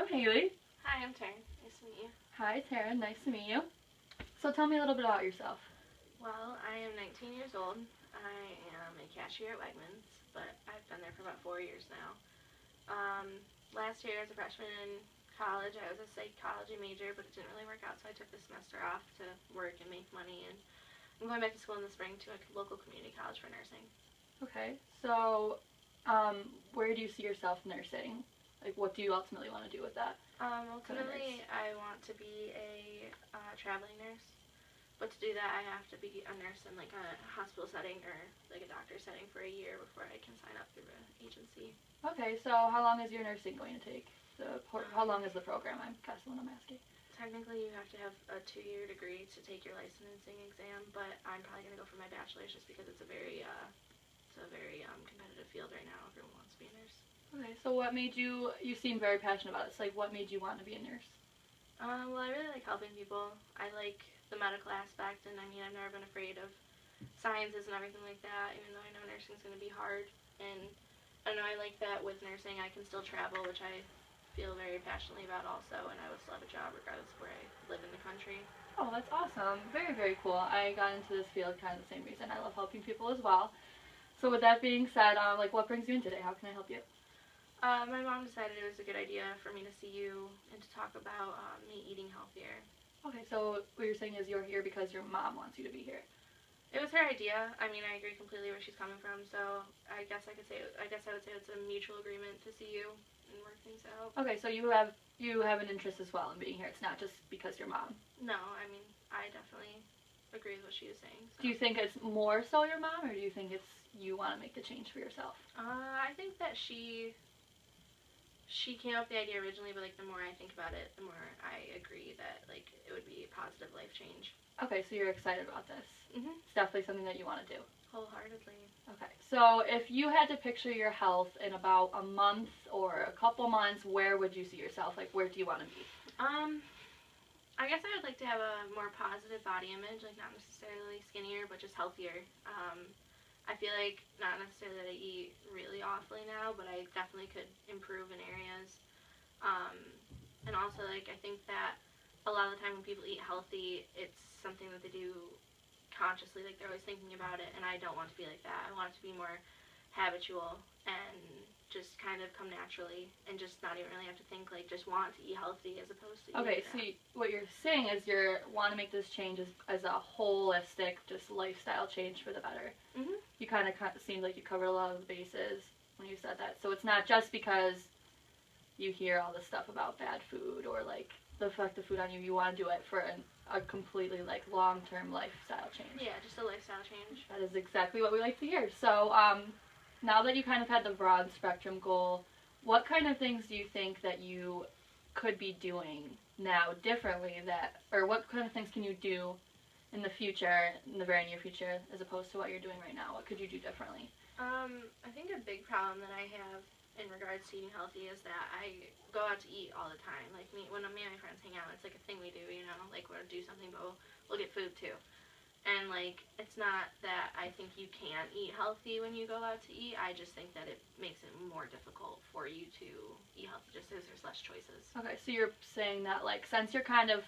Haley. Hi, I'm Taryn. Nice to meet you. Hi, Taryn. Nice to meet you. So tell me a little bit about yourself. Well, I am 19 years old. I am a cashier at Wegmans, but I've been there for about 4 years now. Last year as a freshman in college, I was a psychology major, but it didn't really work out, so I took the semester off to work and make money, and I'm going back to school in the spring to a local community college for nursing. Okay, so where do you see yourself nursing? Like, what do you ultimately want to do with that? Ultimately, I want to be a traveling nurse, but to do that, I have to be a nurse in like a hospital setting or like a doctor setting for a year before I can sign up through an agency. Okay, so how long is your nursing going to take? How long is the program? I guess what I'm asking. Technically, you have to have a 2-year degree to take your licensing exam, but I'm probably going to go for my bachelor's just because it's a very competitive field right now. Everyone wants to be a nurse. Okay, so what made you seem very passionate about it, so like what made you want to be a nurse? Well, I really like helping people. I like the medical aspect, and I mean, I've never been afraid of sciences and everything like that, even though I know nursing is going to be hard. And I don't know, I like that with nursing I can still travel, which I feel very passionately about also, and I would still have a job regardless of where I live in the country. Oh, that's awesome. Very, very cool. I got into this field kind of the same reason. I love helping people as well. So with that being said, like what brings you in today? How can I help you? My mom decided it was a good idea for me to see you and to talk about me eating healthier. Okay, so what you're saying is you're here because your mom wants you to be here. It was her idea. I mean, I agree completely where she's coming from, so I guess I would say it's a mutual agreement to see you and work things out. Okay, so you have an interest as well in being here. It's not just because your mom. No, I mean, I definitely agree with what she was saying. So. Do you think it's more so your mom, or do you think it's you want to make the change for yourself? I think that she came up with the idea originally, but like the more I think about it, the more I agree that like it would be a positive life change. Okay, so you're excited about this. Mhm. It's definitely something that you want to do. Wholeheartedly. Okay, so if you had to picture your health in about a month or a couple months, where would you see yourself? Like, where do you want to be? I guess I would like to have a more positive body image, like not necessarily skinnier, but just healthier. I feel like not necessarily that I eat really awfully now, but I definitely could improve in areas. And also, like, I think that a lot of the time when people eat healthy, it's something that they do consciously, like they're always thinking about it, and I don't want to be like that. I want it to be more habitual and just kind of come naturally and just not even really have to think, like, just want to eat healthy as opposed to Okay, so what you're saying is you want to make this change as a holistic, just lifestyle change for the better. Mhm. You kind of seemed like you covered a lot of the bases when you said that. So it's not just because you hear all this stuff about bad food or like the effect of food on you. You want to do it for a completely like long-term lifestyle change. Yeah, just a lifestyle change. That is exactly what we like to hear. So now that you kind of had the broad spectrum goal, what kind of things do you think that you could be doing now differently or what kind of things can you do in the future, in the very near future, as opposed to what you're doing right now? What could you do differently? I think a big problem that I have in regards to eating healthy is that I go out to eat all the time. Like when me and my friends hang out, it's like a thing we do, you know, like we'll do something, but we'll get food too. And like, it's not that I think you can't eat healthy when you go out to eat. I just think that it makes it more difficult for you to eat healthy just because there's less choices. Okay, so you're saying that like since you're kind of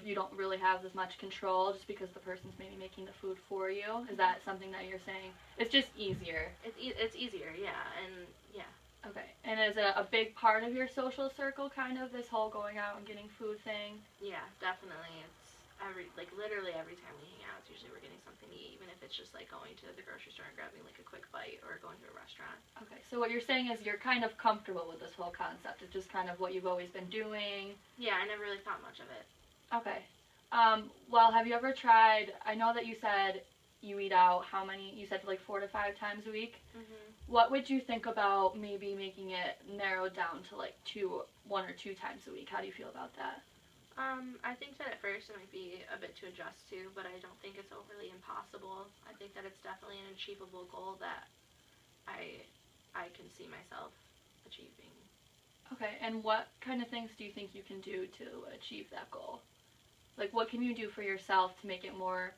you don't really have as much control just because the person's maybe making the food for you. Is that something that you're saying? It's just easier. It's easier, yeah, and yeah. Okay, and is it a big part of your social circle, kind of, this whole going out and getting food thing? Yeah, definitely. It's literally every time we hang out, it's usually we're getting something to eat, even if it's just like going to the grocery store and grabbing like a quick bite or going to a restaurant. Okay, so what you're saying is you're kind of comfortable with this whole concept. It's just kind of what you've always been doing. Yeah, I never really thought much of it. Okay. Well, have you ever tried, I know that you said you eat out how many, you said like 4 to 5 times a week. Mm-hmm. What would you think about maybe making it narrowed down to like 1 or 2 times a week? How do you feel about that? I think that at first it might be a bit to adjust to, but I don't think it's overly impossible. I think that it's definitely an achievable goal that I can see myself achieving. Okay, and what kind of things do you think you can do to achieve that goal? Like, what can you do for yourself to make it more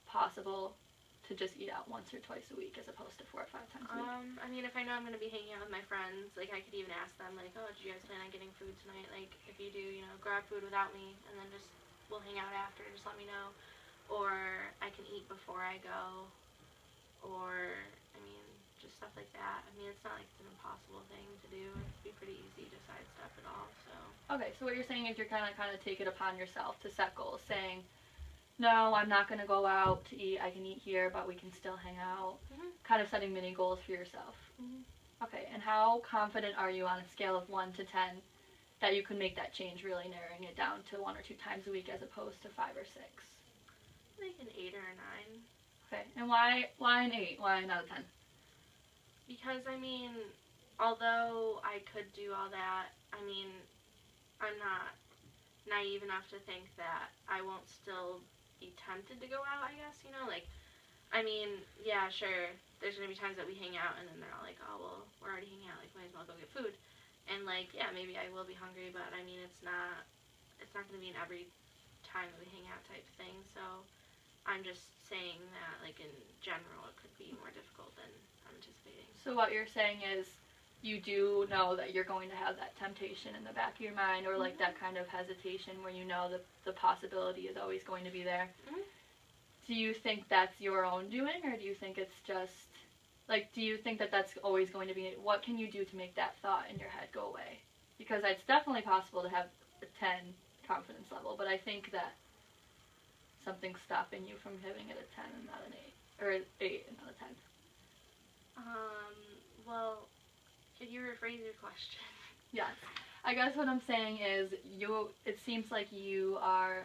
possible to to just eat out once or twice a week as opposed to 4 or 5 times a week? I mean, if I know I'm going to be hanging out with my friends, like, I could even ask them, like, oh, did you guys plan on getting food tonight? Like, if you do, you know, grab food without me, and then just, we'll hang out after, just let me know. Or I can eat before I go, or, I mean, just stuff like that. I mean, it's not like it's an impossible thing to do. It'd be pretty easy to sidestep it all, so. Okay, so what you're saying is you're kind of take it upon yourself to set goals, saying, no, I'm not going to go out to eat. I can eat here, but we can still hang out. Kind of setting mini goals for yourself. Okay, and how confident are you on a scale of 1 to 10 that you can make that change, really narrowing it down to 1 or 2 times a week as opposed to 5 or 6? Like an 8 or a 9. Okay, and why an 8? Why not a 10? Because, I mean, although I could do all that, I mean, I'm not naive enough to think that I won't still be tempted to go out, I guess, you know, like, I mean, yeah, sure, there's going to be times that we hang out, and then they're all like, oh, well, we're already hanging out, like, might as well go get food, and, like, yeah, maybe I will be hungry, but, I mean, it's not going to be an every time that we hang out type thing, so I'm just saying that, like, in general, it could be more difficult than I'm anticipating. So what you're saying is, you do know that you're going to have that temptation in the back of your mind, or like that kind of hesitation where you know that the possibility is always going to be there. Do you think that's your own doing, or do you think it's just, like, do you think that that's always going to be, what can you do to make that thought in your head go away? Because it's definitely possible to have a 10 confidence level, but I think that something's stopping you from having it a 10 and not an 8, or an 8 and not a 10. Well, could you rephrase your question? Yes. I guess what I'm saying is it seems like you are,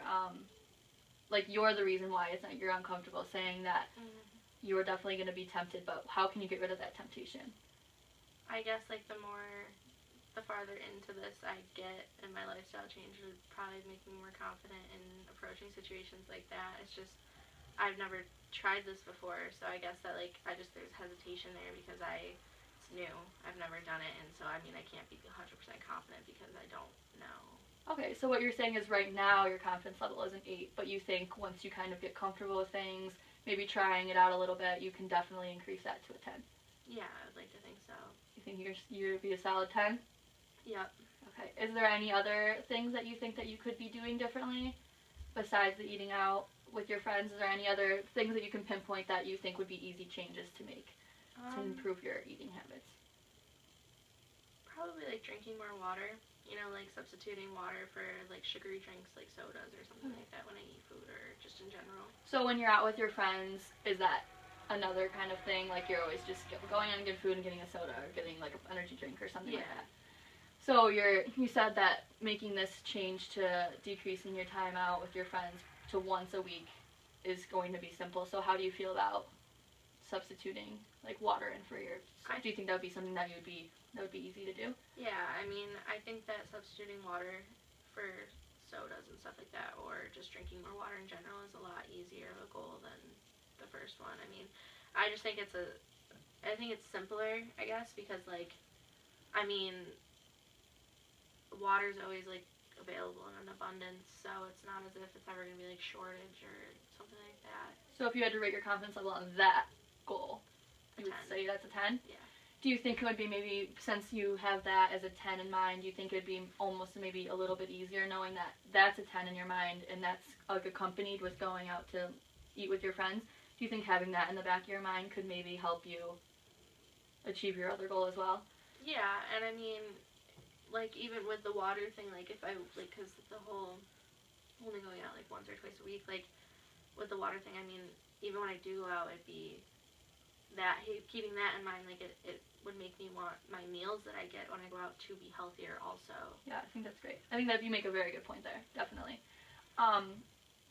like you're the reason why you're uncomfortable, saying that you're definitely going to be tempted, but how can you get rid of that temptation? I guess, like, the farther into this I get and my lifestyle change would probably make me more confident in approaching situations like that. It's just, I've never tried this before, so I guess that, like, there's hesitation there because it's new. I've never done it, and so, I mean, I can't be 100% confident because I don't know. Okay, so what you're saying is right now your confidence level is an 8, but you think once you kind of get comfortable with things, maybe trying it out a little bit, you can definitely increase that to a 10. Yeah, I would like to think so. You think you'd be a solid 10? Yep. Okay. Is there any other things that you think that you could be doing differently besides the eating out with your friends? Is there any other things that you can pinpoint that you think would be easy changes to make to improve your eating habits? Probably, like, drinking more water. You know, like, substituting water for, like, sugary drinks like sodas or something like that when I eat food, or just in general. So when you're out with your friends, is that another kind of thing? Like, you're always just going out and getting food and getting a soda or getting, like, an energy drink or something like that? So you said that making this change to decreasing your time out with your friends to once a week is going to be simple. So how do you feel about substituting, like, water in for your... do you think that would be something that would be easy to do? Yeah, I mean, I think that substituting water for sodas and stuff like that, or just drinking more water in general, is a lot easier of a goal than the first one. I mean, I just think it's simpler, I guess, because, like, I mean, water's always, like, available in an abundance, so it's not as if it's ever going to be, like, shortage or something like that. So if you had to rate your confidence level on that goal, you would say that's a 10? Yeah. Do you think it would be, maybe, since you have that as a 10 in mind, do you think it would be almost maybe a little bit easier knowing that that's a 10 in your mind and that's, like, accompanied with going out to eat with your friends? Do you think having that in the back of your mind could maybe help you achieve your other goal as well? Yeah, and I mean, like, even with the water thing, like, if I, like, because the whole only going out, like, once or twice a week, like, with the water thing, I mean, even when I do go out, it'd be that, keeping that in mind, like, it would make me want my meals that I get when I go out to be healthier also. Yeah, I think that's great. I think that you make a very good point there, definitely.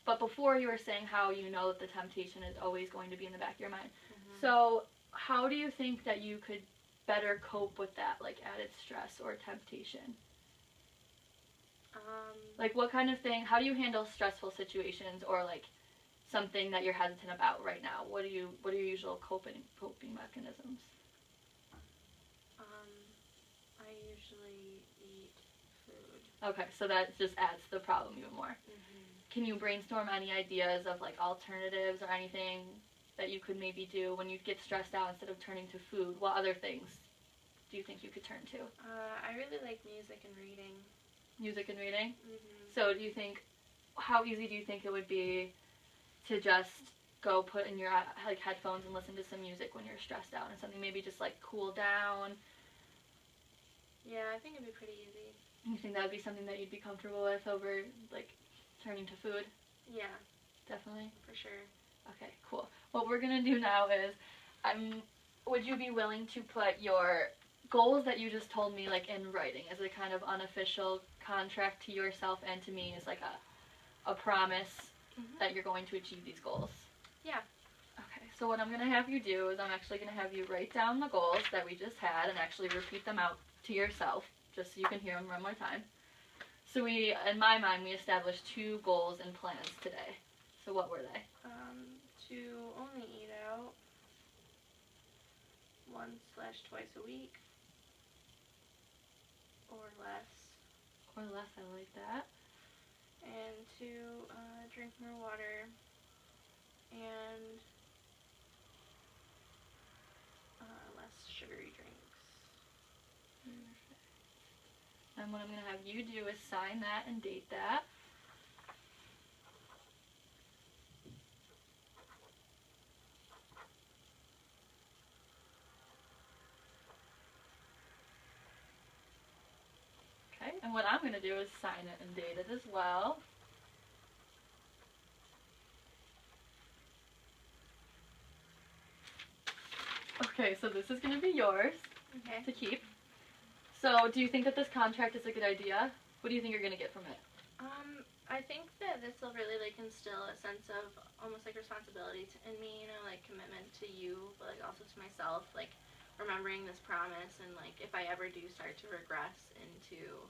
But before you were saying how you know that the temptation is always going to be in the back of your mind. So how do you think that you could better cope with that, like, added stress or temptation? Like, what kind of thing, how do you handle stressful situations, or, like, something that you're hesitant about right now? What are your usual coping mechanisms? I usually eat food. Okay, so that just adds to the problem even more. Can you brainstorm any ideas of, like, alternatives or anything that you could maybe do when you get stressed out instead of turning to food? What other things do you think you could turn to? I really like music and reading. Music and reading? Mm-hmm. So do you think, how easy do you think it would be to just go put in your like headphones and listen to some music when you're stressed out and something maybe just like cool down? Yeah, I think it'd be pretty easy. You think that would be something that you'd be comfortable with over like turning to food? Yeah. Definitely? For sure. Okay, cool. What we're going to do now is, would you be willing to put your goals that you just told me like in writing as a kind of unofficial contract to yourself and to me as like a promise that you're going to achieve these goals? Yeah. Okay, so what I'm going to have you do is I'm actually going to have you write down the goals that we just had and actually repeat them out to yourself, just so you can hear them one more time. So in my mind, we established 2 goals and plans today. So what were they? To only eat out once/twice a week, or less. Or less, I like that. And to drink more water, and less sugary drinks. Perfect. And what I'm going to have you do is sign that and date that. Okay, and what I'm going to do is sign it and date it as well. Okay, so this is going to be yours to keep. So do you think that this contract is a good idea? What do you think you're going to get from it? I think that this will really like instill a sense of almost like responsibility in me, you know, like commitment to you, but like also to myself, like remembering this promise, and like if I ever do start to regress into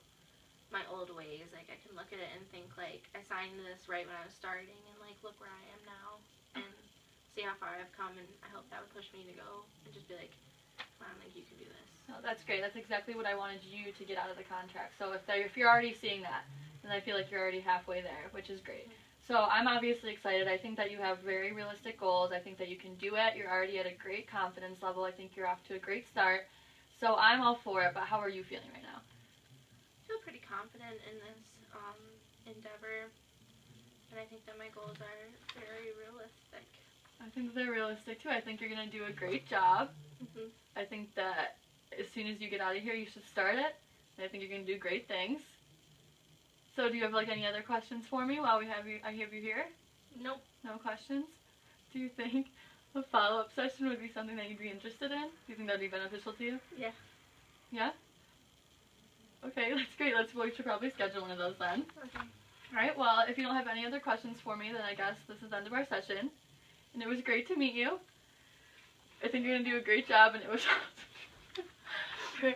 my old ways, like I can look at it and think like I signed this right when I was starting, and like look where I am now, and see how far I've come, and I hope that would push me to go and just be like, come on, like you can do this. Oh, that's great. That's exactly what I wanted you to get out of the contract. So if you're already seeing that, then I feel like you're already halfway there, which is great. So I'm obviously excited. I think that you have very realistic goals. I think that you can do it. You're already at a great confidence level. I think you're off to a great start. So I'm all for it, but how are you feeling right now? I feel pretty confident in this endeavor, and I think that my goals are very realistic. I think they're realistic too. I think you're going to do a great job. I think that as soon as you get out of here, you should start it. And I think you're going to do great things. So do you have like any other questions for me while I have you here? Nope. No questions? Do you think a follow-up session would be something that you'd be interested in? Do you think that would be beneficial to you? Yeah. Yeah? Okay, that's great. We should probably schedule one of those then. Okay. Alright, well, if you don't have any other questions for me, then I guess this is the end of our session. And it was great to meet you. I think you're going to do a great job, and it was awesome.